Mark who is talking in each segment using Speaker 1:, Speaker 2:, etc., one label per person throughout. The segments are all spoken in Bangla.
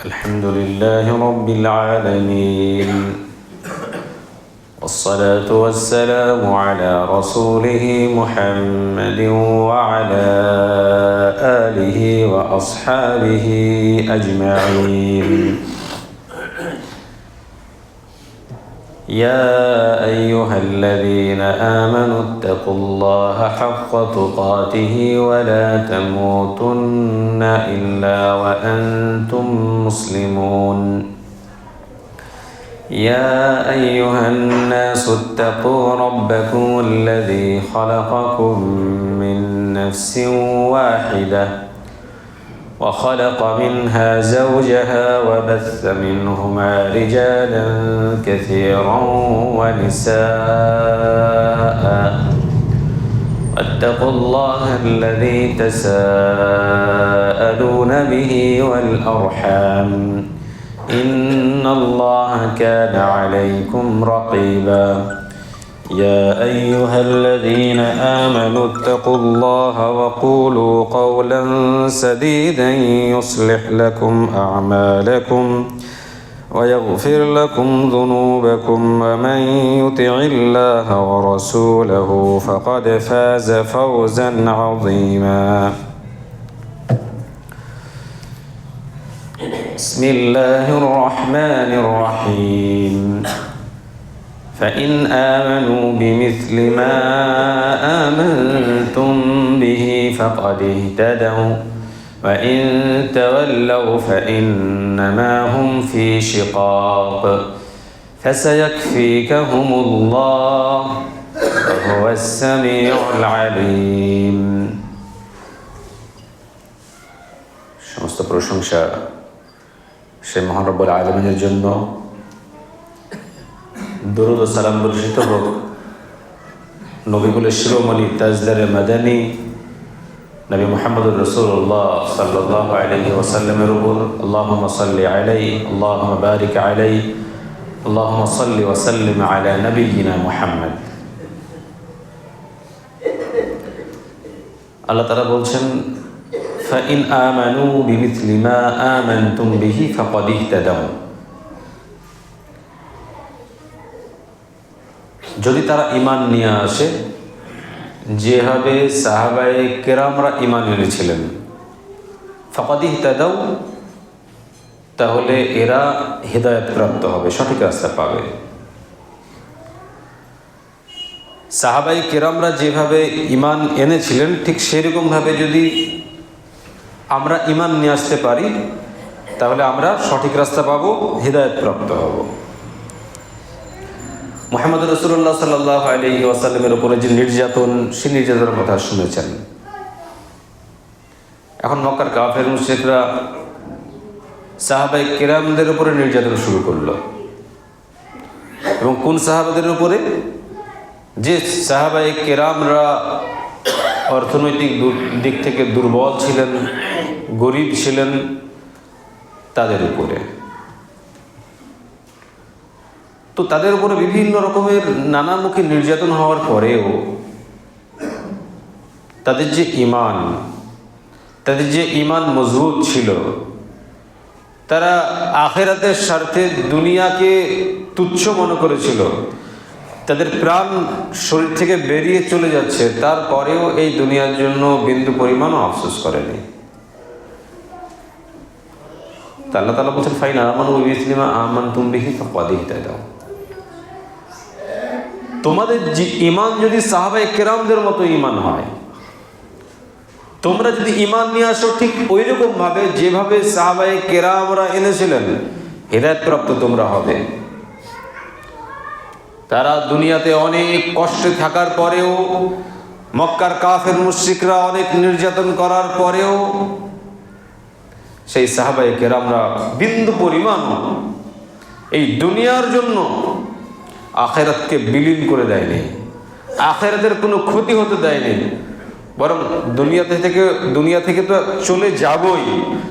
Speaker 1: الحمد لله رب العالمين، والصلاة والسلام على رسوله محمد وعلى آله وأصحابه أجمعين. يا أيها الذين آمنوا اتقوا الله حق تقاته ولا تموتن إلا وأنتم مسلمون. يا أيها الناس اتقوا ربكم الذي خلقكم من نفس واحدة وخلق منها زوجها وبث منهما رجالا كثيرا ونساء، واتقوا الله الذي تساءلون به والأرحام إن الله كان عليكم رقيبا. يا أيها الذين آمنوا اتقوا الله وقولوا قولا سديدا يصلح لكم أعمالكم ويغفر لكم ذنوبكم، ومن يطع الله ورسوله فقد فاز فوزا عظيما. بسم الله الرحمن الرحيم. فإن آمنوا بمثل ما آمنتم به فقد اهتدوا، وإن تولوا فإنما هم في شقاق، فسيكفيكهم الله وهو السميع العليم. সমস্ত প্রশংসা সেই মহান রব্বুল আলামিনের জন্য। দরুদ ও সালাম বর্ষিত হোক নবীকুলের শিরোমণি তাজদারে মাদানী নবী মুহাম্মদুর রাসূলুল্লাহ সাল্লাল্লাহু আলাইহি ওয়াসাল্লামের উপর। আল্লাহুম্মা সাল্লি আলাইহি, আল্লাহুম্মা বারিক আলাইহি, আল্লাহুম্মা সাল্লি ওয়া সাল্লিম আলা নাবিয়িনা মুহাম্মদ। আল্লাহ তাআলা বলছেন, ফাইন আমানু বিমিথলি মা আমানতুম বিহি ফাকাদ ইহতাদাউ। যদি তারা ঈমান নিয়ে আসে যেভাবে সাহাবায়ে কেরামরা ঈমান এনেছিলেন, ফাকাদ ইহতাদাউ, তাহলে এরা হিদায়াত প্রাপ্ত হবে, সঠিক রাস্তা পাবে। সাহাবায়ে কেরামরা যেভাবে ঈমান এনেছিলেন ঠিক সেরকমভাবে যদি আমরা ঈমান নিয়ে আসতে পারি তাহলে আমরা সঠিক রাস্তা পাবো, হিদায়াত প্রাপ্ত হব। মুহাম্মদ রাসূলুল্লাহ সাল্লাল্লাহু আলাইহি ওয়াসাল্লামের উপরে যে নির্যাতন, সেই নির্যাতনের কথা শুনেছেন। এখন মক্কার কাফের মুশরিকরা সাহাবায়ে কেরামদের উপরে নির্যাতন শুরু করলো। এবং কোন সাহাবাদের উপরে? যে সাহাবায়ে কেরামরা অর্থনৈতিক দিক থেকে দুর্বল ছিলেন, গরিব ছিলেন, তাদের উপরে। তো তাদের উপরে বিভিন্ন রকমের নানামুখী নির্যাতন হওয়ার পরেও তাদের যে ঈমান মজবুত ছিল, তারা আখিরাতের স্বার্থে দুনিয়াকে তুচ্ছ মনে করেছিল। তাদের প্রাণ শরীর থেকে বেরিয়ে চলে যাচ্ছে, তারপরেও এই দুনিয়ার জন্য বিন্দু পরিমাণও আফসোস করেনি। আল্লাহ তাআলা বলছেন, ফাইন আমানু বিমিথলি মা আমানতুম বিহি ফাকাদ ইহতাদাউ। তোমাদের যে ঈমান যদি সাহাবায়ে কেরামদের মতো ঈমান হয়, তোমরা যদি ঈমান নিয়ে আসো ঠিক ওই রকম ভাবে যেভাবে সাহাবায়ে কেরামরা এনেছিলেন, হিদায়াত প্রাপ্ত তোমরা হবে। তারা দুনিয়াতে অনেক কষ্টে থাকার পরেও, মক্কার কাফের মুশরিকরা অনেক নির্যাতন করার পরেও সেই সাহাবায়ে কেরামরা বিন্দু পরিমাণ এই দুনিয়ার জন্য আখিরাতকে বিলীন করে দেয়নি, আখিরাতের কোনো ক্ষতি হতে দেয়নি। বরং দুনিয়া থেকে তো চলে যাবই,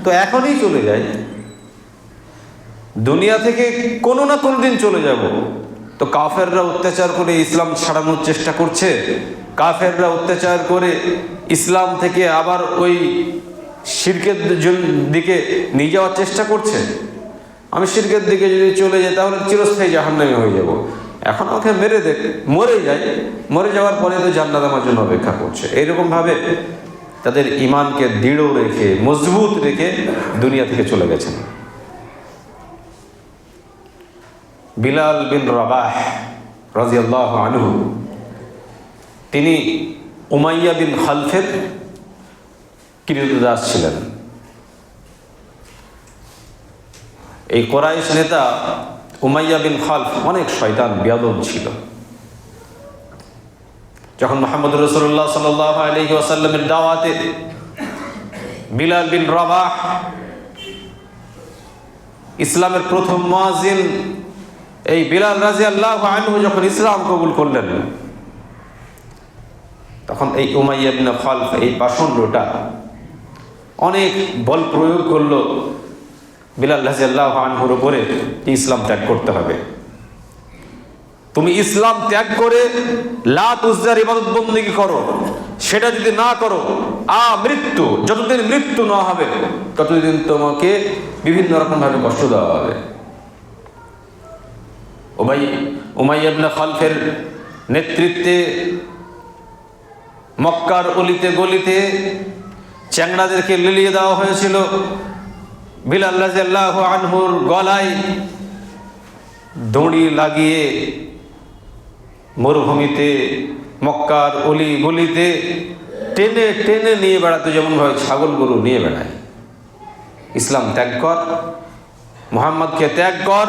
Speaker 1: তো এখনই চলে যায়। দুনিয়া থেকে কোনো না কোনো দিন চলে যাব। তো কাফেররা অত্যাচার করে ইসলাম ছাড়ানোর চেষ্টা করছে, কাফেররা অত্যাচার করে ইসলাম থেকে আবার ওই শিরকের দিকে নিয়ে যাওয়ার চেষ্টা করছে। আমি শিরকের দিকে যদি চলে যাই তাহলে চিরস্থায়ী জাহান্নামী হয়ে যাব। এখন আমাকে মেরে দেখ, মরে যাই, মরে যাওয়ার পরে তো জান্নাত আমার জন্য অপেক্ষা করছে। এইরকমভাবে তাদের ইমানকে দৃঢ় রেখে, মজবুত রেখে দুনিয়া থেকে চলে গেছেন। বিলাল বিন রাবাহ রাদিয়াল্লাহু আনহু, তিনি উমাইয়া বিন খালফের ক্রীতদাস ছিলেন। এই কুরাইশ নেতা উমাইয়া বিন খালফ অনেক শয়তান বেয়াদব ছিল। যখন মুহাম্মদ রাসূলুল্লাহ সাল্লাল্লাহু আলাইহি ওয়াসাল্লামের দাওয়াতে বিলাল বিন রাবাহ, ইসলামের প্রথম মুয়াজ্জিন এই বিলাল রাদিয়াল্লাহু আনহু যখন ইসলাম কবুল করলেন, তখন এই উমাইয়া বিন খালফ এই পাষণ্ডটা অনেক বল প্রয়োগ করলো বিলাল রাদিয়াল্লাহু আনহুর উপরে, ইসলাম ত্যাগ করতে হবে। তুমি ইসলাম ত্যাগ করে লাত উজ্জার ইবাদত বন্দেগী করো, সেটা যদি না করো মৃত্যু, যতদিন মৃত্যু না হবে ততদিন তোমাকে বিভিন্ন রকম ভাবে কষ্ট দেওয়া হবে। উমাইয়া ইবনে খালফের নেতৃত্বে মক্কার অলিতে গলিতে চ্যাংড়াদেরকে লিলিয়ে দেওয়া হয়েছিল। বিলাল রাদিয়াল্লাহু আনহুর গলায় দড়ি লাগিয়ে মরুভূমিতে মক্কার অলি গলিতে টেনে টেনে নিয়ে বেড়াতো, যেমন ভাবে ছাগল গরু নিয়ে বেড়ায়। ইসলাম ত্যাগ কর, মুহাম্মদকে ত্যাগ কর,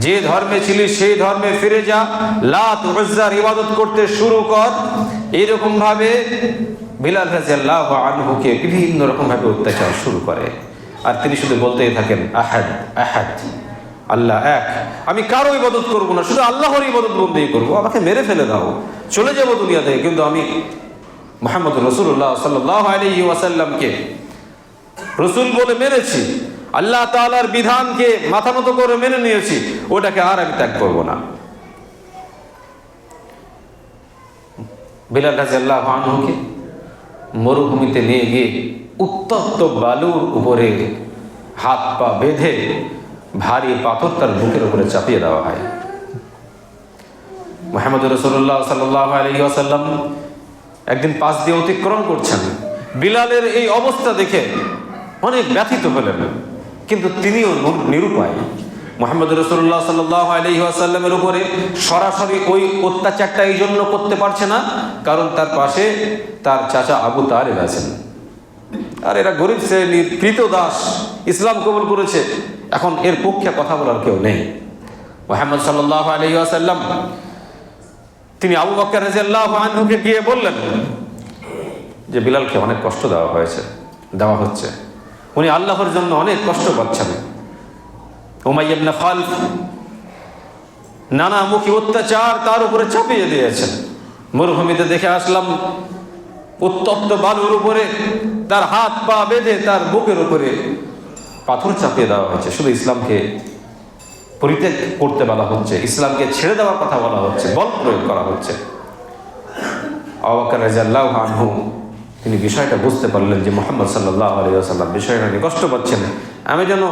Speaker 1: যে ধর্মে ছিলি সেই ধর্মে ফিরে যা, লাত উজ্জার ইবাদত করতে শুরু কর। এইরকম ভাবে বিলাল রাদিয়াল্লাহু আনহুকে বিভিন্ন রকম ভাবে অত্যাচার শুরু করে। আর তিনি শুধু বলতেই থাকেন, আহাদ আহাদ, আল্লাহ এক, আমি কারো ইবাদত করবো না, শুধু আল্লাহর ইবাদত বন্দেগী করবো। আমাকে মেরে ফেলে দাও, চলে যাবো দুনিয়া থেকে, কিন্তু আমি মুহাম্মদ রাসূলুল্লাহ সাল্লাল্লাহু আলাইহি ওয়াসাল্লামকে রসুল বলে মেনেছি, আল্লাহ তাআলার বিধানকে মাথা নত করে মেনে নিয়েছি, ওটাকে আর আমি ত্যাগ করবো না। বিলাল রাদিয়াল্লাহু আনহুকে মরুভূমিতে নিয়ে গিয়ে উত্তপ্ত বালুর উপরে হাত পা বেঁধে ভারী পাথর তার বুকের উপরে চাপিয়ে দেওয়া হয়। মুহাম্মদ রাসূলুল্লাহ সাল্লাল্লাহু আলাইহি ওয়াসাল্লাম একদিন পাশ দিয়ে অতিক্রম করছেন। বিলালের এই অবস্থা দেখে অনেক ব্যথিত হলেন, কিন্তু তিনিও নিরুপায়। মুহাম্মদ রাসূলুল্লাহ সাল্লাল্লাহু আলাইহি ওয়াসাল্লামের উপরে সরাসরি ওই অত্যাচারটা এই জন্য করতে পারছে না, কারণ তার পাশে তার চাচা আবু তালেব আছেন। আর এরা গরিব শ্রেণীর ক্রীতদাস, ইসলাম কবুল করেছে, এখন এর পক্ষে কথা বলার কেউ নেই। মুহাম্মদ সাল্লাল্লাহু আলাইহি ওয়াসাল্লাম তিনি আবু বকর রাদিয়াল্লাহু আনহুকে গিয়ে বললেন যে বিলালকে অনেক কষ্ট দেওয়া হচ্ছে, উনি আল্লাহর জন্য অনেক কষ্ট পাচ্ছেন। উমাইয়া ইবনে খালফ নানামুখী অত্যাচার তার উপরে চাপিয়ে দিয়েছেন। মরুভূমিতে দেখে আসলাম উত্তপ্ত বালুর উপরে তার হাত পা বেঁধে তার বুকের উপরে পাথর চাপিয়ে দেওয়া হয়েছে। শুধু ইসলামকে পরিত্যাগ করতে বলা হচ্ছে, ইসলামকে ছেড়ে দেওয়ার কথা বলা হচ্ছে, বল প্রয়োগ করা হচ্ছে। আবু বকর রাদিয়াল্লাহু আনহু তিনি বিষয়টা বুঝতে পারলেন যে মুহাম্মদ সাল্লাল্লাহু আলাইহি ওয়াসাল্লাম বিষয়টা নিয়ে কষ্ট পাচ্ছেন, আমি যেন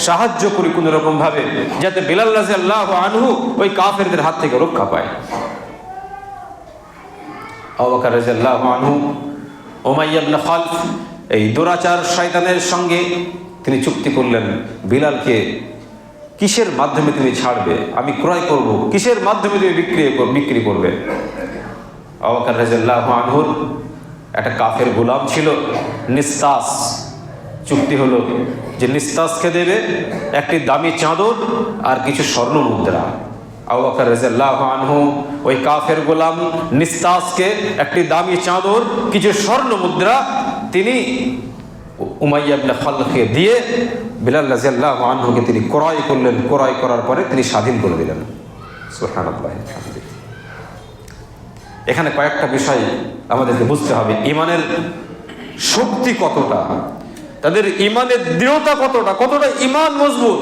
Speaker 1: সাহায্য করি কোনো রকম ভাবে, যাতে বিলাল রাদিয়াল্লাহু আনহু ওই কাফেরদের হাত থেকে রক্ষা পায়। আবু বকর রাদিয়াল্লাহু আনহু উমাইয়া ইবনে খালফ এই দুরাচার শয়তানের সঙ্গে তিনি চুক্তি করলেন, বিলালকে কিসের মাধ্যমে তুমি ছাড়বে, আমি ক্রয় করব, কিসের মাধ্যমে তুমি বিক্রি করবে। আবু বকর রাদিয়াল্লাহু আনহুর একটা কাফের গোলাম ছিল নিস্তাস। চুক্তি হলো যে নিস্তাসকে দেবে একটি দামি চাদর আর কিছু স্বর্ণ মুদ্রা। আবু বকর রাদিয়াল্লাহু আনহু ওই কাফের গোলাম নিস্তাসকে একটি দামি চাদর, কিছু স্বর্ণ মুদ্রা তিনি উমাইয়া ইবনে খালফকে দিয়ে বিলাল রাদিয়াল্লাহু আনহুকে তিনি ক্রয় করলেন। ক্রয় করার পরে তিনি স্বাধীন করে দিলেন। সুবহানাল্লাহ। এখানে কয়েকটা বিষয় আমাদেরকে বুঝতে হবে, ইমানের শক্তি কতটা, তাদের ইমানের দৃঢ়তা কতটা, কতটা ইমান মজবুত।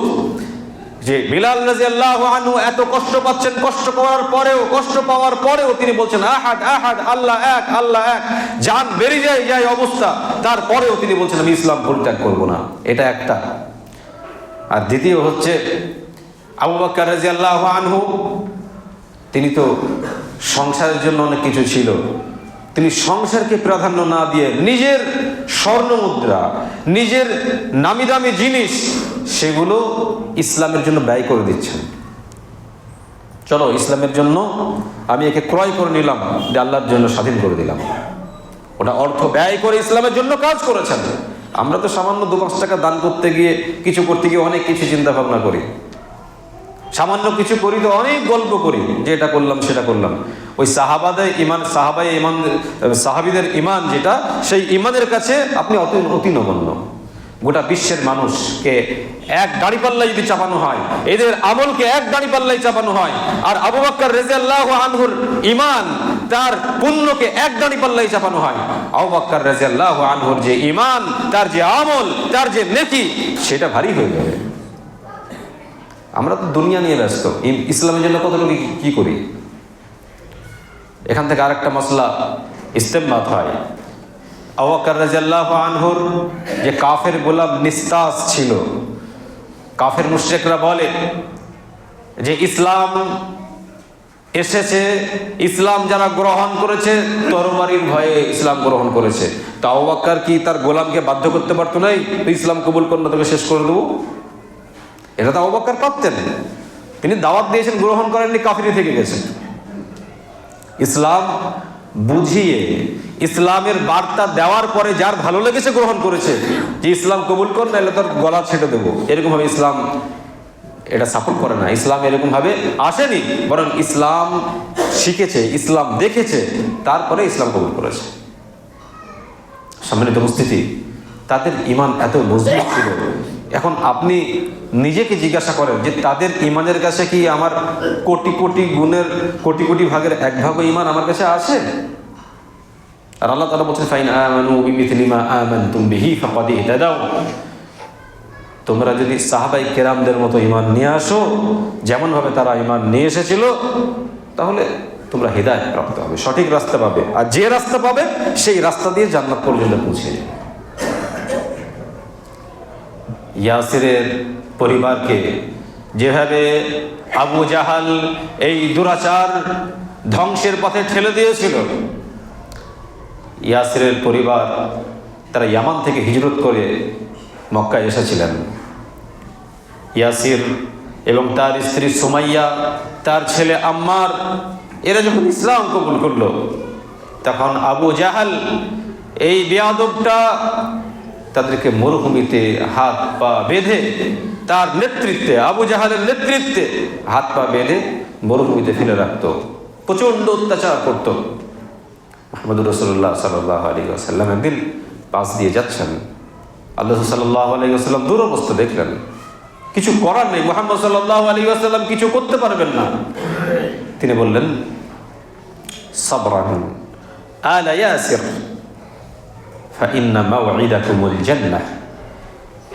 Speaker 1: যে বিলাল রাদিয়াল্লাহু আনহু এত কষ্ট পাচ্ছেন, কষ্ট পাওয়ার পরেও তিনি বলছেন আহাদ আহাদ, আল্লাহ এক, আল্লাহ এক। জান বেরিয়ে যায় অবস্থা, তারপরেও তিনি বলছেন আমি ইসলাম পরিত্যাগ করব না। এটা একটা। আর দ্বিতীয় হচ্ছে আবু বকর রাদিয়াল্লাহু আনহু, তিনি তো সংসারের জন্য অনেক কিছু ছিল, তিনি সংসারকে প্রাধান্য না দিয়ে নিজের স্বর্ণ মুদ্রা, নিজের নামি দামি জিনিস, সেগুলো ইসলামের জন্য ব্যয় করে দিচ্ছেন। চলো ইসলামের জন্য আমি একে ক্রয় করে নিলাম, যে আল্লাহর জন্য স্বাধীন করে দিলাম। ওটা অর্থ ব্যয় করে ইসলামের জন্য কাজ করেছেন। আমরা তো সামান্য 2-5 টাকা দান করতে গিয়ে, কিছু করতে গিয়ে অনেক কিছু চিন্তা ভাবনা করি, সামান্য কিছু করি তো অনেক গল্প করি যে এটা করলাম সেটা করলাম। ওই সাহাবিদের ইমান যেটা, সেই ইমানের কাছে আপনি অতি নগণ্য। গোটা বিশ্বের মানুষকে এক দাঁড়িপাল্লায় যদি চাপানো হয়, এদের আমলকে এক দাঁড়িপাল্লায় চাপানো হয়, আর আবু বকর রাদিয়াল্লাহু আনহুর ইমান, তার পুণ্যকে এক দাঁড়িপাল্লায় চাপানো হয়, আবু বকর রাদিয়াল্লাহু আনহুর যে ইমান, তার যে আমল, তার যে নেকি, সেটা ভারী হয়ে যাবে। আমরা তো দুনিয়া নিয়ে ব্যস্ত, ইসলামের জন্য কতটুকু কি করি। এখান থেকে আরেকটা মসলা ইস্তেমবাত হয়। আবু বকর রাদিয়াল্লাহু আনহুর যে কাফের গোলাম নিস্তাস ছিল, কাফের মুশরিকরা বলে যে ইসলাম এসেছে, ইসলাম যারা গ্রহণ করেছে তরবারির ভয়ে ইসলাম গ্রহণ করেছে। তো আবু বকর কি তার গোলামকে বাধ্য করতে পারতো না, ইসলাম কবুল করলে তোকে শেষ করে দেবো? এটা তো আবু বকর পারতেন। তিনি দাওয়াত দিয়েছেন, গ্রহণ করেননি, কাফিরি থেকে গেছেন। ইসলাম বুঝিয়ে, ইসলামের বার্তা দেওয়ার পরে যার ভালো লেগেছে গ্রহণ করেছে, যে ইসলাম কবুল কর, নাহলে তোর গলা ছেটে দেবো, এরকম ভাবে ইসলাম এটা সাপোর্ট করে না। ইসলাম এরকম ভাবে আসেনি, বরং ইসলাম শিখেছে, ইসলাম দেখেছে, তারপরে ইসলাম কবুল করেছে। সম্মানিত উপস্থিতি, তাদের ইমান এত মজবুত ছিল। এখন আপনি নিজেকে জিজ্ঞাসা করেন যে তাদের ইমানের কাছে কি আমার কোটি কোটি গুণের কোটি কোটি ভাগের 1 ভাগও ইমান আমার কাছে আছে? আর আল্লাহ তাআলা বলছেন ফাইন আমানু বিমিথলি মা আমানতুম বিহি ফাকাদ ইহতাদাউ। তোমরা যদি সাহাবায়ে কেরামদের মতো ইমান নিয়ে আসো, যেমন ভাবে তারা ইমান নিয়ে এসেছিল, তাহলে তোমরা হিদায়াত প্রাপ্ত হবে, সঠিক রাস্তা পাবে। আর যে রাস্তা পাবে সেই রাস্তা দিয়ে জান্নাত পর্যন্ত পৌঁছে যাবে। ইয়াসিরের পরিবারকে যেভাবে আবু জাহাল এই দুরাচার ধ্বংসের পথে ঠেলে দিয়েছিল, ইয়াসিরের পরিবার তারা ইয়ামান থেকে হিজরত করে মক্কায় এসেছিলেন। ইয়াসির এবং তার স্ত্রী সুমাইয়া, তার ছেলে আম্মার, এরা যখন ইসলাম কবুল করলো, তখন আবু জাহাল এই বেয়াদবটা তাদেরকে মরুভূমিতে হাত পা বেঁধে, তার নেতৃত্বে, আবু জাহালের নেতৃত্বে হাত পা বেঁধে মরুভূমিতে ফেলে রাখত, প্রচণ্ড অত্যাচার করত। মুহাম্মদ রাসূলুল্লাহ সাল্লাল্লাহু আলাইহি ওয়াসাল্লাম একদিন পাশ দিয়ে যাচ্ছেন, আল্লাহ সাল্লাল্লাহু আলাইহি ওয়াসাল্লাম দুরবস্থা দেখলেন, কিছু করার নেই, মুহাম্মদ সাল্লাল্লাহু আলাইহি ওয়াসাল্লাম কিছু করতে পারবেন না। তিনি বললেন সাবরান আলা ইয়াসির ফাইন্না মাওঈদাকুমুল জান্নাহ।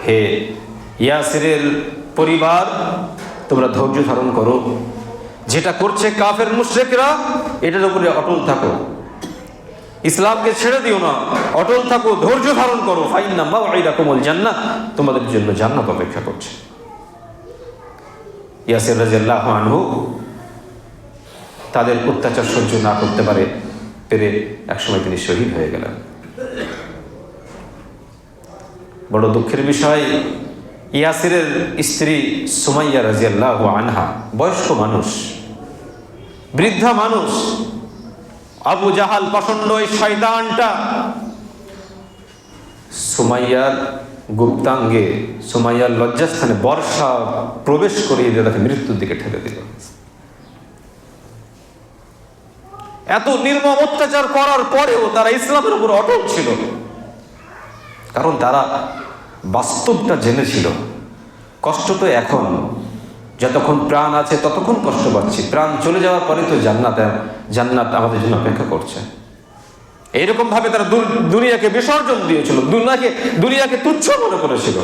Speaker 1: হে ইয়াসিরের পরিবার, তোমরা ধৈর্য ধারণ করো, যেটা করছে কাফের মুশরিকরা এটার উপরে অটল থাকো, ইসলামকে ছেড়ে দিও না, অটল থাকো, ধৈর্য ধারণ করো। ফাইন্না মাওঈদাকুমুল জান্নাহ, তোমাদের জন্য জান্নাত অপেক্ষা করছে। ইয়াসির রাদিয়াল্লাহু আনহু তাদের অত্যাচার সহ্য না করতে পেরে একসময় তিনি শহীদ হয়ে গেলেন। বড় দুঃখের বিষয়, ইয়াসিরের স্ত্রী সুমাইয়া রাদিয়াল্লাহু আনহা বয়স্ক মানুষ, বৃদ্ধা মানুষ। আবু জাহাল পাষণ্ড এই শয়তানটা সুমাইয়ার গুপ্তাঙ্গে, সুমাইয়ার লজ্জাস্থানে বর্ষা প্রবেশ করিয়ে দিয়ে তাকে মৃত্যুর দিকে ঠেলে দিল। এত নির্মম অত্যাচার করার পরেও তারা ইসলামের উপর অটল ছিল, কারণ তারা বাস্তবটা জেনেছিল। কষ্ট তো এখন, যতক্ষণ প্রাণ আছে ততক্ষণ কষ্ট পাচ্ছি, প্রাণ চলে যাওয়ার পরে তো জান্নাত আমাদের জন্য অপেক্ষা করছে। এইরকম ভাবে তারা দুনিয়াকে বিসর্জন দিয়েছিল, দুনিয়াকে তুচ্ছ মনে করেছিল।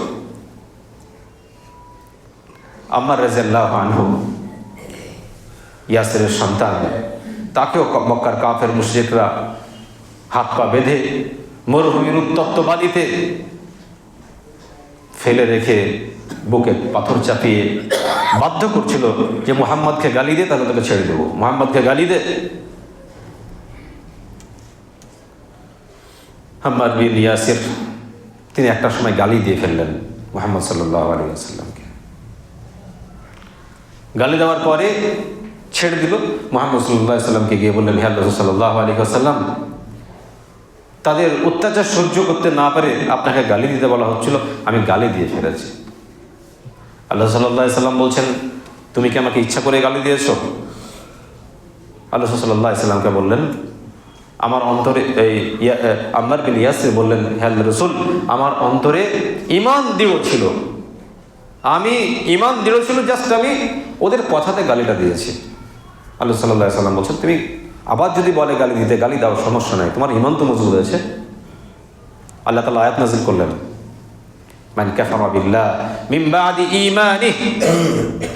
Speaker 1: আম্মার রাদিয়াল্লাহু আনহু, ইয়াসিরের সন্তান, তাকেও মক্কার কাফের মুশরিকরা হাত পা বেঁধে মরুভূমির উত্তপ্ত বালিতে ফেলে রেখে বুকে পাথর চাপিয়ে বাধ্য করছিল যে মুহাম্মদকে গালি দে, তাহলে তোকে ছেড়ে দেবো, মুহাম্মদকে গালি দে। আম্মার বিন ইয়াসির তিনি একটা সময় গালি দিয়ে ফেললেন মুহাম্মদ সাল্লাল্লাহু আলাইহি ওয়াসাল্লামকে। গালি দেওয়ার পরে ছেড়ে দিল। মুহাম্মদ সাল্লাল্লাহু আলাইহি ওয়াসাল্লামকে গিয়ে বললেন, হে রাসূল সাল্লাল্লাহু আলাইহি ওয়াসাল্লাম, তাদের অত্যাচার সহ্য করতে না পারে আপনাকে গালি দিতে বলা হচ্ছিল, আমি গালি দিয়ে ফেলেছি। আল্লাহ সাল্লাল্লাহু আলাইহি ওয়াসাল্লাম বলছেন, তুমি কি আমাকে ইচ্ছা করে গালি দিয়েছো? আল্লাহ সাল্লাল্লাহু আলাইহি ওয়াসাল্লামকে বললেন, আমার অন্তরে আম্মার বিন ইয়াসির বললেন, হে আল্লাহর রাসূল, আমার অন্তরে ঈমান দৃঢ় ছিল, আমি ঈমান দৃঢ় ছিল, জাস্ট আমি ওদের কথাতে গালিটা দিয়েছি। আল্লাহ সাল্লাল্লাহু আলাইহি ওয়াসাল্লাম বলছেন, তুমি আবার যদি বলে গালি দিতে, গালি দাও, সমস্যা নাই, তোমার ঈমান তো মজবুত হয়েছে। আল্লাহ তাআলা আয়াত নাযিল করলেন, মান কাফারা বিল্লাহ মিন বাদি ঈমানিহি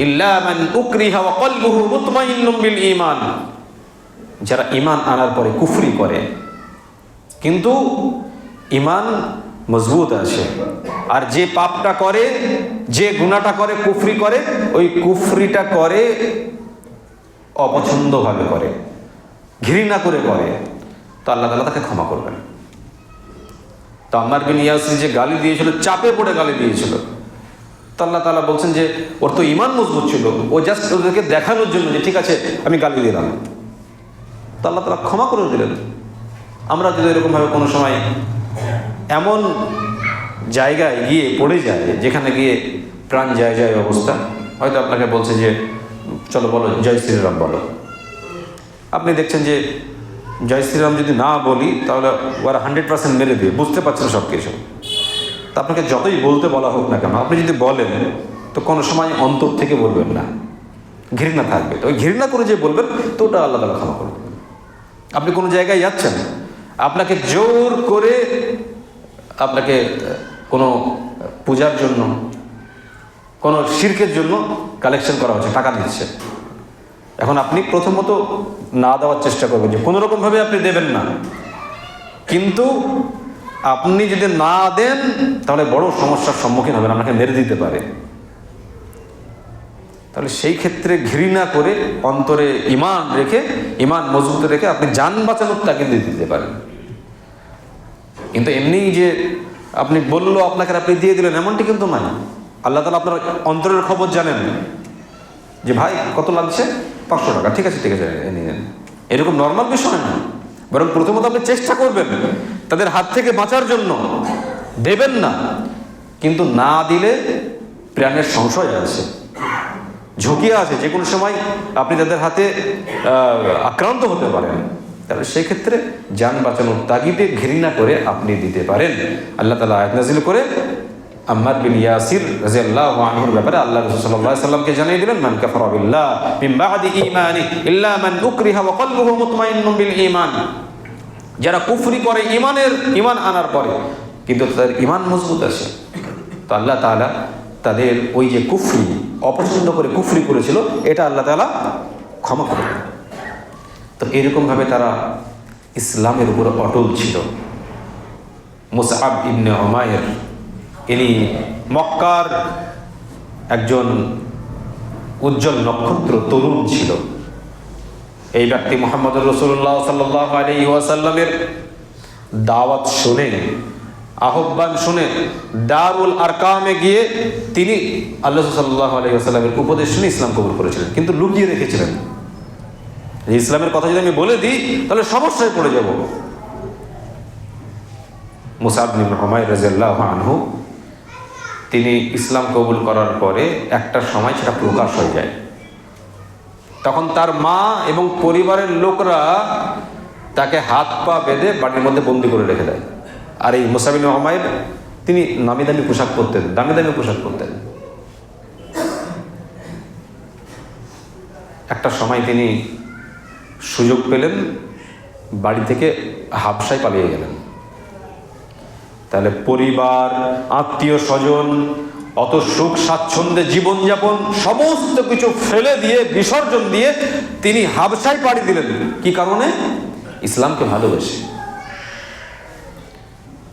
Speaker 1: ইল্লা মান উকরিহা ওয়া কলবুহু মুতমাইন্নুন বিল ঈমান। যারা ঈমান আনার পরে কুফরি করে কিন্তু ঈমান মজবুত আছে, আর যে পাপটা করে, যে গুনাহটা করে, কুফরি করে, ওই কুফরিটা করে অপছন্দভাবে করে, ঘৃণা করে করে, তো আল্লাহ তাআলা তাকে ক্ষমা করবেন। তো আম্মার বিন ইয়াসির যে গালি দিয়েছিল, চাপে পড়ে গালি দিয়েছিল, তো আল্লাহ তাআলা বলছেন যে ওর তো ঈমান মজবুত ছিল, ও জাস্ট ওদেরকে দেখানোর জন্য যে ঠিক আছে আমি গালি দিলাম, তো আল্লাহ তাআলা ক্ষমা করে দিলেন। আমরা যদি এরকমভাবে কোনো সময় এমন জায়গায় গিয়ে পড়ে যায় যেখানে গিয়ে প্রাণ যায় যায় অবস্থা, হয়তো আপনাকে বলছে যে চলো বলো জয় শ্রীরাম বলো, আপনি দেখছেন যে জয় শ্রীরাম যদি না বলি তাহলে ওরা 100% মেরে দিয়ে, বুঝতে পারছেন সব কিছু, তা আপনাকে যতই বলতে বলা হোক না কেন, আপনি যদি বলেন তো কোনো সময় অন্তর থেকে বলবেন না, ঘৃণা থাকবে, তো ওই ঘৃণা করে যে বলবেন তো ওটা আল্লাহ তাআলা ক্ষমা করবেন। আপনি কোনো জায়গায় যাচ্ছেন, আপনাকে জোর করে আপনাকে কোনো পূজার জন্য, কোনো শিরকের জন্য কালেকশন করা হচ্ছে, টাকা দিচ্ছে, এখন আপনি প্রথমত না দেওয়ার চেষ্টা করবেন, যে কোনো রকমভাবে আপনি দেবেন না, কিন্তু আপনি যদি না দেন তাহলে বড় সমস্যার সম্মুখীন হবেন, আপনাকে মেরে দিতে পারে। তাহলে সেই ক্ষেত্রে ঘৃণা করে অন্তরে ঈমান রেখে, ঈমান মজবুত রেখে আপনি জান বাঁচানোর তাকে দিতে পারেন। কিন্তু এমনি যে আপনি বললো আপনাকে আপনি দিয়ে দিলেন, এমনটি কিন্তু নয়। আল্লাহ তাআলা আপনার অন্তরের খবর জানেন, যে ভাই কত লাগছে, 500 টাকা, ঠিক আছে ঠিক আছে নিয়ে নেন, এরকম নর্মাল বিষয় না। বরং প্রথমত আপনি চেষ্টা করবেন তাদের হাত থেকে বাঁচার জন্য, দেবেন না, কিন্তু না দিলে প্রাণের সংশয় আছে, ঝুঁকি আছে, যে কোনো সময় আপনি তাদের হাতে আক্রান্ত হতে পারেন। তাহলে সেই ক্ষেত্রে জান বাঁচানোর তাগিদে ঘৃণা করে আপনি দিতে পারেন। আল্লাহ তাআলা আয়াত নাযিল করে আম্মার বিন ইয়াসির রাদিয়াল্লাহু আনহুর ব্যাপারে আল্লাহ রাসূল সাল্লাল্লাহু আলাইহি ওয়াসাল্লামকে জানিয়ে দিলেন, মান কাফারা বিল্লাহ মিন বাদি ঈমানিহি ইল্লা মান উকরিহা ওয়া কলবুহু মুতমাইন্নুন বিল ঈমান। যারা কুফরি করে ঈমান আনার পরে কিন্তু তাদের ঈমান মজবুত আছে, তো আল্লাহ তাআলা তাদের ওই যে কুফরি, অপছন্দ করে কুফরি করেছিল, এটা আল্লাহ তাআলা ক্ষমা করে। তো এরকমভাবে তারা ইসলামের উপর অটল ছিল। মুসআব ইবনে উমাইর, ইনি মক্কার একজন উজ্জ্বল নক্ষত্র তরুণ ছিল। এই ব্যক্তি মুহাম্মদুর রাসূলুল্লাহ সাল্লাল্লাহু আলাইহি ওয়াসাল্লামের দাওয়াত শুনে, আহ্বান শুনে দারুল আরকামে গিয়ে তিনি আল্লাহ সাল্লাল্লাহু আলাইহি ওয়াসাল্লামের উপদেশ শুনে ইসলাম কবুল করেছিলেন, কিন্তু লুকিয়ে রেখেছিলেন যে ইসলামের কথা যদি আমি বলে দিই তাহলে সমস্যায় পড়ে যাব। মুসআব ইবনে উমাইর রাদিয়াল্লাহু আনহু তিনি ইসলাম কবুল করার পরে একটা সময় সেটা প্রকাশ হয়ে যায়, তখন তার মা এবং পরিবারের লোকরা তাকে হাত পা বেঁধে বাড়ির মধ্যে বন্দি করে রেখে দেয়। আর এই মুসআব ইবনে উমাইর তিনি নামি দামি পোশাক পরতেন, দামি দামি পোশাক পরতেন। একটা সময় তিনি সুযোগ পেলেন, বাড়ি থেকে হাবশায় পালিয়ে গেলেন। তাহলে পরিবার, আত্মীয় স্বজন, অত সুখ স্বাচ্ছন্দ্যে জীবনযাপন সমস্ত কিছু ফেলে দিয়ে, বিসর্জন দিয়ে তিনি হাবশায় পাড়ি দিলেন। কি কারণে? ইসলামকে ভালোবেসে।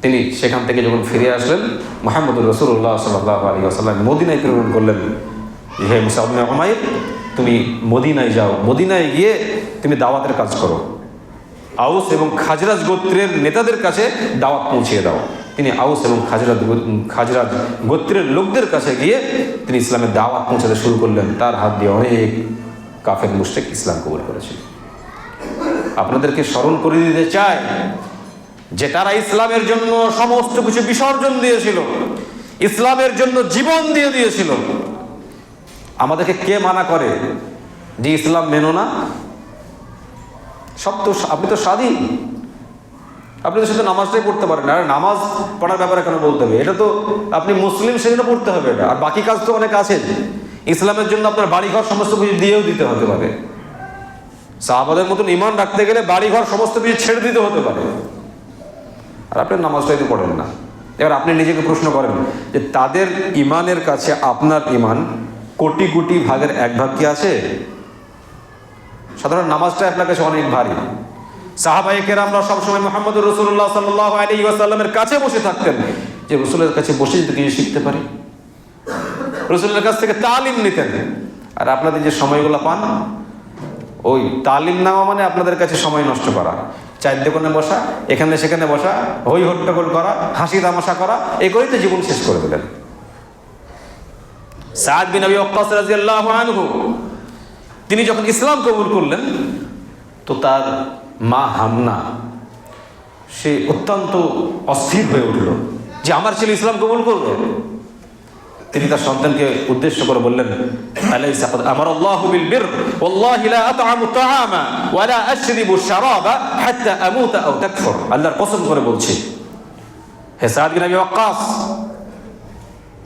Speaker 1: তিনি সেখান থেকে যখন ফিরে আসলেন, মুহাম্মদুর রাসূলুল্লাহ সাল্লাল্লাহু আলাইহি ওয়াসাল্লাম মদিনায় প্রেরণ করলেন, হে মুসআব ইবনে উমাইর, তুমি মদিনায় যাও, মদিনায় গিয়ে তুমি দাওয়াতের কাজ করো, আউস এবং খাজরাজ গোত্রের নেতাদের কাছে দাওয়াত পৌঁছিয়ে দাও। তিনি আউস এবং খাজরাজ গোত্রের লোকদের কাছে গিয়ে তিনি ইসলামের দাওয়াত পৌঁছাতে শুরু করলেন। তার হাত দিয়ে অনেক কাফের মুশরিক ইসলাম কবুল করেছিল। আপনাদেরকে স্মরণ করে দিতে চাই যে তারা ইসলামের জন্য সমস্ত কিছু বিসর্জন দিয়েছিল, ইসলামের জন্য জীবন দিয়ে দিয়েছিল। আমাদেরকে কে মানা করে যে ইসলাম মেনো না? সব তো আপনি তো স্বাধীন, আপনি তো শুধু নামাজটাই পড়তে পারেন। আর নামাজ পড়ার ব্যাপারে কেন বলতে হবে? এটা তো আপনি মুসলিম, সেজন্য পড়তে হবে এটা। আর বাকি কাজ তো অনেক আছে। ইসলামের জন্য আপনার বাড়িঘর সমস্ত কিছু দিয়েও দিতে হতে পারে। সাহাবাদের মতন ঈমান রাখতে গেলে বাড়িঘর সমস্ত কিছু ছেড়ে দিতে হতে পারে। আর আপনি নামাজটাই তো পড়েন না। এবার আপনি নিজেকে প্রশ্ন করেন যে তাদের ঈমানের কাছে আপনার ঈমান কোটি কোটি ভাগের এক ভাগ কি আছে? সাধারণ নামাজটা আপনার কাছে অনেক ভারী। সাহাবায়ে কেরামরা সবসময় মুহাম্মদুর রাসূলুল্লাহ সাল্লাল্লাহু আলাইহি ওয়াসাল্লামের কাছে বসে থাকতেন, যে রাসূলের কাছে বসে যদি কিছু শিখতে পারি, রাসূলের কাছ থেকে তালিম নিতেন। আর আপনাদের যে সময়গুলো পান, ওই তালিম নেওয়া মানে আপনাদের কাছে সময় নষ্ট করা, চায়ের দোকানে বসা, এখানে সেখানে বসা, হই হট্টগোল করা, হাসি তামাশা করা, এই করেই তো জীবন শেষ করে দিলেন। সাদ বিন আবি ওয়াক্কাস রাদিয়াল্লাহু আনহু তিনি যখন ইসলাম কবুল করলেন, তো তার মা হামনা সে অত্যন্ত অস্থির হয়ে উঠল যে আমার ছেলে ইসলাম কবুল করবে। তিনি তার সন্তানকে উদ্দেশ্য করে বললেন, আলাইসা ক্বাদ আমারাল্লাহু বিল বির ওয়াল্লাহি লা আত'আমু তা'আমা ওয়া লা আশরিবু শারাবা হাত্তা আমুতা আও তাকফুর। আল্লাহর কসম করে বলছি, হে সাদ বিন আবি ওয়াক্কাস,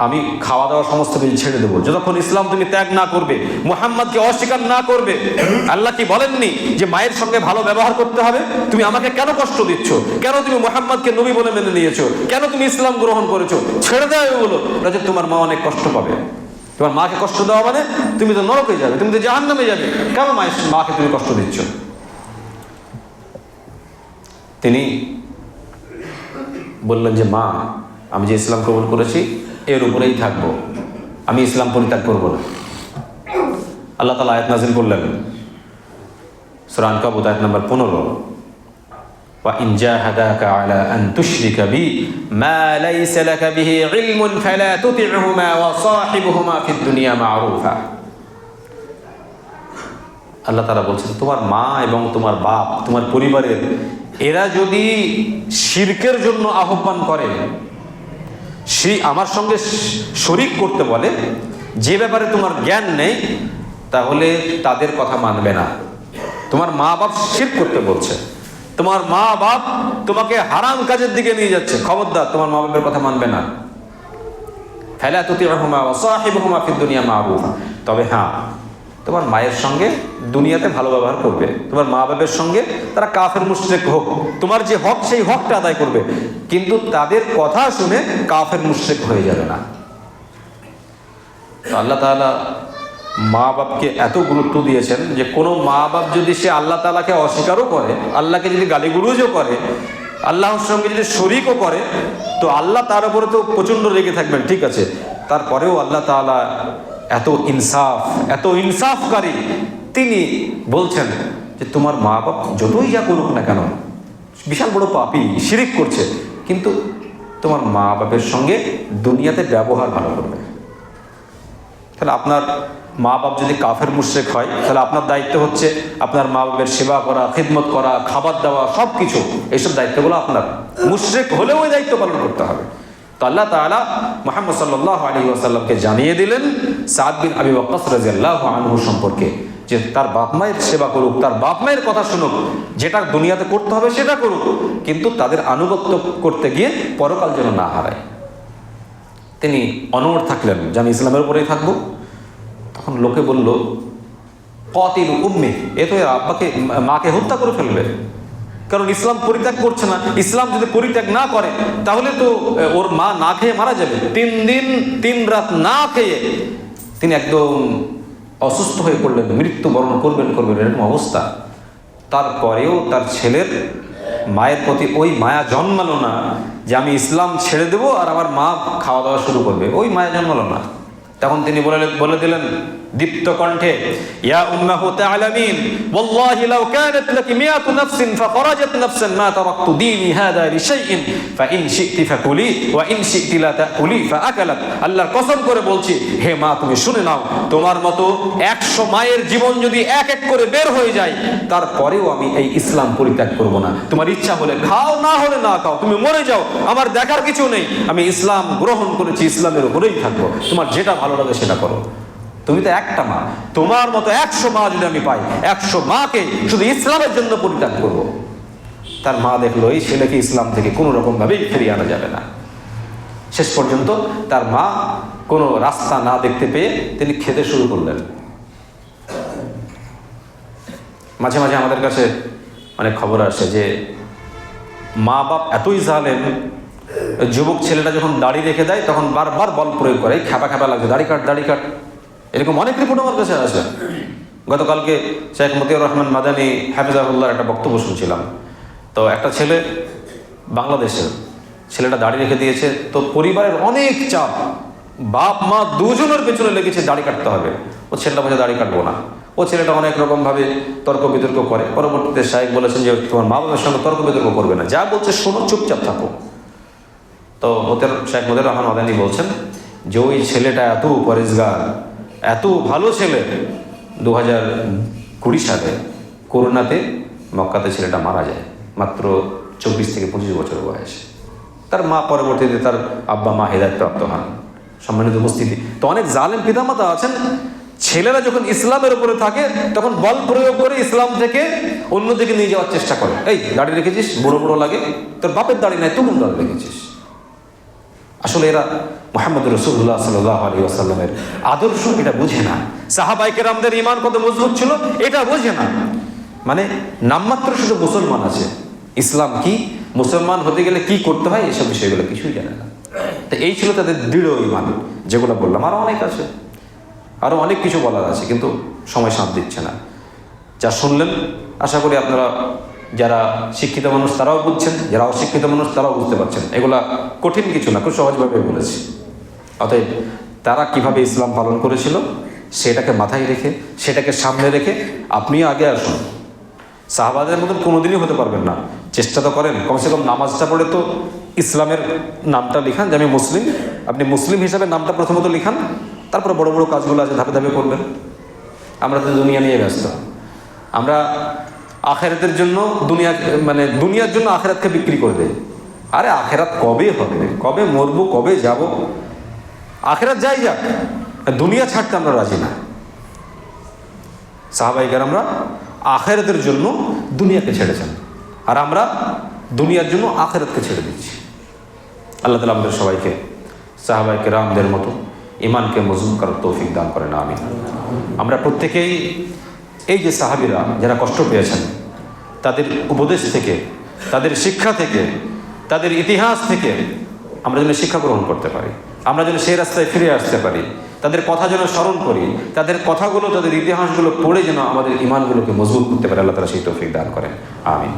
Speaker 1: আমি খাওয়া দাওয়া সমস্ত কিছু ছেড়ে দেবো যতক্ষণ ইসলাম তুমি ত্যাগ না করবে, মুহাম্মদকে অস্বীকার না করবে। আল্লাহ কি বলেননি যে মায়ের সঙ্গে ভালো ব্যবহার করতে হবে? তুমি আমাকে কেন কষ্ট দিচ্ছ? কেন তুমি মুহাম্মদকে নবী বলে মেনে নিয়েছো? কেন তুমি ইসলাম গ্রহণ করেছো? ছেড়ে দাও এগুলো, নয়তো তোমার মা অনেক কষ্ট পাবে। তোমার মাকে কষ্ট দেওয়া মানে তুমি তো নরকে যাবে, তুমি তো জাহান্নামে যাবে। কেন মাকে তুমি কষ্ট দিচ্ছ? তিনি বললেন যে মা, আমি যে ইসলাম কবুল করেছি এর উপরেই থাকবো, আমি ইসলাম পরিত্যাগ করবো না। আল্লাহ তাআলা আয়াত নাযিল করলেন সূরা আনকাবুত আয়াত নাম্বার 15, ওয়া ইন জাহাদাকা আলা আন তুশরিকা বি মা লাইসা লাকা বিহি ইলমুন ফালা তুতি'হুমা ওয়া সাহিবহুমা ফিদ দুনিয়া মা'রুফা। আল্লাহ তাআলা বলছেন, তোমার মা এবং তোমার বাপ, তোমার পরিবারের এরা যদি শিরকের জন্য আহ্বান করে, আমার সঙ্গে শরীক করতে বলে, যে ব্যাপারে তোমার জ্ঞান নেই, তাহলে তাদের কথা মানবে না। তোমার মা বাপ শিরক করতে বলছে, তোমার মা বাপ তোমাকে হারাম কাজের দিকে নিয়ে যাচ্ছে, খবরদার তোমার মা বাপের কথা মানবে না। ফালা তুতি'হুমা ওয়া সাহিবহুমা ফিদ দুনিয়া মা'রুফা। তবে হ্যাঁ, তোমার মায়ের সঙ্গে দুনিয়াতে ভালো ব্যবহার করবে, তোমার মা বাপের সঙ্গে তারা কাফের মুশরিক হোক, তোমার যে হক সেই হকটা আদায় করবে, কিন্তু তাদের কথা শুনে কাফের মুশরিক হয়ে যাবে না। আল্লাহ তাআলা মা বাপকে এত গুরুত্ব দিয়েছেন যে কোনো মা বাপ যদি সে আল্লাহ তাআলাকে অস্বীকারও করে, আল্লাহকে যদি গালিগুলোজও করে, আল্লাহর সঙ্গে যদি শরীকও করে, তো আল্লাহ তার উপরে তো প্রচণ্ড রেগে থাকবেন, ঠিক আছে। তারপরেও আল্লাহ তাআলা এত ইনসাফকারী, তিনি বলছেন যে তোমার মা বাপ যতই যা করুক না কেন, বিশাল বড় পাপী, শিরিক করছে, কিন্তু তোমার মা বাপের সঙ্গে দুনিয়াতে ব্যবহার ভালো করবে। তাহলে আপনার মা বাপ যদি কাফের মুশরিক হয়, তাহলে আপনার দায়িত্ব হচ্ছে আপনার মা বাপের সেবা করা, খিদমত করা, খাবার দেওয়া, সব কিছু, এইসব দায়িত্বগুলো আপনার। মুশরিক হলেও ওই দায়িত্ব পালন করতে হবে। তো আল্লাহ তাআলা মুহাম্মদ সাল্লাল্লাহু আলাইহি ওয়াসাল্লামকে জানিয়ে দিলেন সাদ বিন আবি ওয়াক্কাস রাদিয়াল্লাহু আনহু সম্পর্কে, যে তার বাপ মায়ের সেবা করুক, তার বাপ মায়ের কথা শুনুক, যেটা দুনিয়াতে করতে হবে সেটা করুক, কিন্তু তাদের আনুগত্য করতে গিয়ে পরকাল যেন না হারায়। তিনি অনড় থাকলেন যে আমি ইসলামের উপরেই থাকবো। তখন লোকে বলল, কাতিল উম্মি, এ তো এর আব্বাকে, মাকে হত্যা করে ফেলবে। কারণ ইসলাম পরিত্যাগ করছে না। ইসলাম যদি পরিত্যাগ না করে তাহলে তো ওর মা না খেয়ে মারা যাবে। 3 দিন 3 রাত না খেয়ে তিনি একদম অসুস্থ হয়ে পড়লেন, মৃত্যুবরণ করবেন এরকম অবস্থা। তারপরেও তার ছেলের মায়ের প্রতি ওই মায়া জন্মালো না যে আমি ইসলাম ছেড়ে দেবো আর আমার মা খাওয়া দাওয়া শুরু করবে, ওই মায়া জন্মালো না। তখন তিনি বলে দিলেন দীপ্ত কণ্ঠে, ইয়া উম্মাহু তা'লামিন ওয়াল্লাহি লাউ কানাত লাকি মিয়াতু নাফসিন ফাখরাজাত নাফসান মা তারাকতু দীনি হাদা লিশাইইন ফাইন শি'তি ফাকুলি ওয়া ইন শি'তি লা তাকুলি ফাআকালাত। আল্লাহর কসম করে বলছি, হে মা তুমি শুনে নাও, তোমার মতো 100 মায়ের জীবন যদি এক এক করে বের হয়ে যায় তারপরেও আমি এই ইসলাম পরিত্যাগ করব না। তোমার ইচ্ছা হলে খাও, না হলে না খাও, তুমি মরে যাও, আমার দেখার কিছু নেই। আমি ইসলাম গ্রহণ করেছি, ইসলামের উপরেই থাকবো, তোমার যেটা ভালো লাগে সেটা করো। তুমি তো একটা মা, তোমার মতো 100 মা যদি আমি পাই, 100 মাকে শুধু ইসলামের জন্য পরিত্যাগ করব। তার মা দেখলো এই ছেলেকে ইসলাম থেকে কোনো রকম ভাবেই ফিরিয়ে আনা যাবে না। শেষ পর্যন্ত তার মা কোনো রাস্তা না দেখতে পেয়ে তিনি খেতে শুরু করলেন। মাঝে মাঝে আমাদের কাছে অনেক খবর আসে যে মা বাপ এতই জালেম, যুবক ছেলেটা যখন দাড়ি রেখে দেয় তখন বারবার বল প্রয়োগ করে, খ্যাপা লাগছে, দাড়ি কাট, এরকম অনেক রিপোর্ট আমার কাছে আসে। গতকালকে শেখ মতিউর রহমান মাদানী হাফিজাহুল্লাহর একটা বক্তব্য শুনছিলাম। তো একটা ছেলে, বাংলাদেশের ছেলেটা দাড়ি রেখে দিয়েছে, তো পরিবারের অনেক চাপ, বাপ মা দুজনের পেছনে লেগেছে দাড়ি কাটতে হবে। ও ছেলেটা বলছে দাড়ি কাটবো না। ও ছেলেটা অনেক রকমভাবে তর্ক বিতর্ক করে। পরবর্তীতে শাইখ বলেছেন যে তোমার মা বাবার সঙ্গে তর্ক বিতর্ক করবে না, যা বলছে শোনো, চুপচাপ থাকো। তো শেখ মতিউর রহমান মাদানী বলছেন যে ওই ছেলেটা এত পরেজগার, এত ভালো ছেলে, 2020 সালে করোনাতে মক্কাতে ছেলেটা মারা যায়, মাত্র 24 থেকে 25 বছর বয়সে। তার মা পরবর্তীতে তার আব্বা মা হেদায়েতপ্রাপ্ত হন। সম্মানিত উপস্থিতি, তো অনেক জালেম পিতামাতা আছেন, ছেলেরা যখন ইসলামের উপরে থাকে তখন বল প্রয়োগ করে ইসলাম থেকে অন্যদিকে নিয়ে যাওয়ার চেষ্টা করে। এই দাড়ি রেখেছিস, বড় লাগে, তোর বাপের দাড়ি নাই, তুই কোন দাড়ি রেখেছিস? আসলে এরা মুহাম্মদ রাসূলুল্লাহ সাল্লাল্লাহু আলাইহি ওয়াসাল্লামের আদর্শ এটা বোঝে না। সাহাবায়ে কেরামদের ঈমান কত মজবুত ছিল এটা বোঝে না। মানে নামমাত্র শুধু মুসলমান আছে, ইসলাম কি, মুসলমান হতে গেলে কি করতে হয় এসব বিষয়গুলো কিছুই জানে না। তো এই ছিল তাদের দৃঢ় ঈমান, যেগুলো বললাম। আরও অনেক আছে, আরও অনেক কিছু বলার আছে, কিন্তু সময় সাথ দিচ্ছে না। যা শুনলেন আশা করি আপনারা যারা শিক্ষিত মানুষ তারাও বুঝছেন, যারা অশিক্ষিত মানুষ তারাও বুঝতে পারছেন। এগুলা কঠিন কিছু না, খুব সহজভাবে বলেছি। অতএব তারা কিভাবে ইসলাম পালন করেছিল সেটাকে মাথায় রেখে, সেটাকে সামনে রেখে আপনিও আগে আসুন। সাহাবাদের মতন কোনোদিনই হতে পারবেন না, চেষ্টা তো করেন, কমসে কম নামাজটা পড়ে তো ইসলামের নামটা লিখান যে আমি মুসলিম। আপনি মুসলিম হিসাবে নামটা প্রথমত লিখান, তারপরে বড় বড় কাজগুলো আছে ধাপে ধাপে করবেন। আমরা তো দুনিয়া নিয়ে ব্যস্ত, আমরা আখেরাতের জন্য দুনিয়ার জন্য আখেরাতকে বিক্রি করে দেয়। আরে আখেরাত কবে হবে, কবে মরবো, কবে যাব, আখেরাত যাই যাক, দুনিয়া ছাড়তে আমরা রাজি না। সাহাবায়ে কেরামরা আখেরাতের জন্য দুনিয়াকে ছেড়েছেন, আর আমরা দুনিয়ার জন্য আখেরাতকে ছেড়ে দিচ্ছি। আল্লাহ তাআলা আমাদের সবাইকে সাহাবায়ে কেরামদের মতো ঈমানকে মজবুত করার তৌফিক দান করেন, আমিন। আমরা প্রত্যেকেই এই যে সাহাবীরা যারা কষ্ট পেয়েছেন তাদের উপদেশ থেকে, তাদের শিক্ষা থেকে, তাদের ইতিহাস থেকে আমরা যেন শিক্ষা গ্রহণ করতে পারি, আমরা যেন সেই রাস্তায় ফিরে আসতে পারি, তাদের কথা যেন স্মরণ করি, তাদের কথাগুলো, তাদের ইতিহাসগুলো পড়ে যেন আমাদের ঈমানগুলোকে মজবুত করতে পারে। আল্লাহ তাআলা সেই তৌফিক দান করেন, আমিন।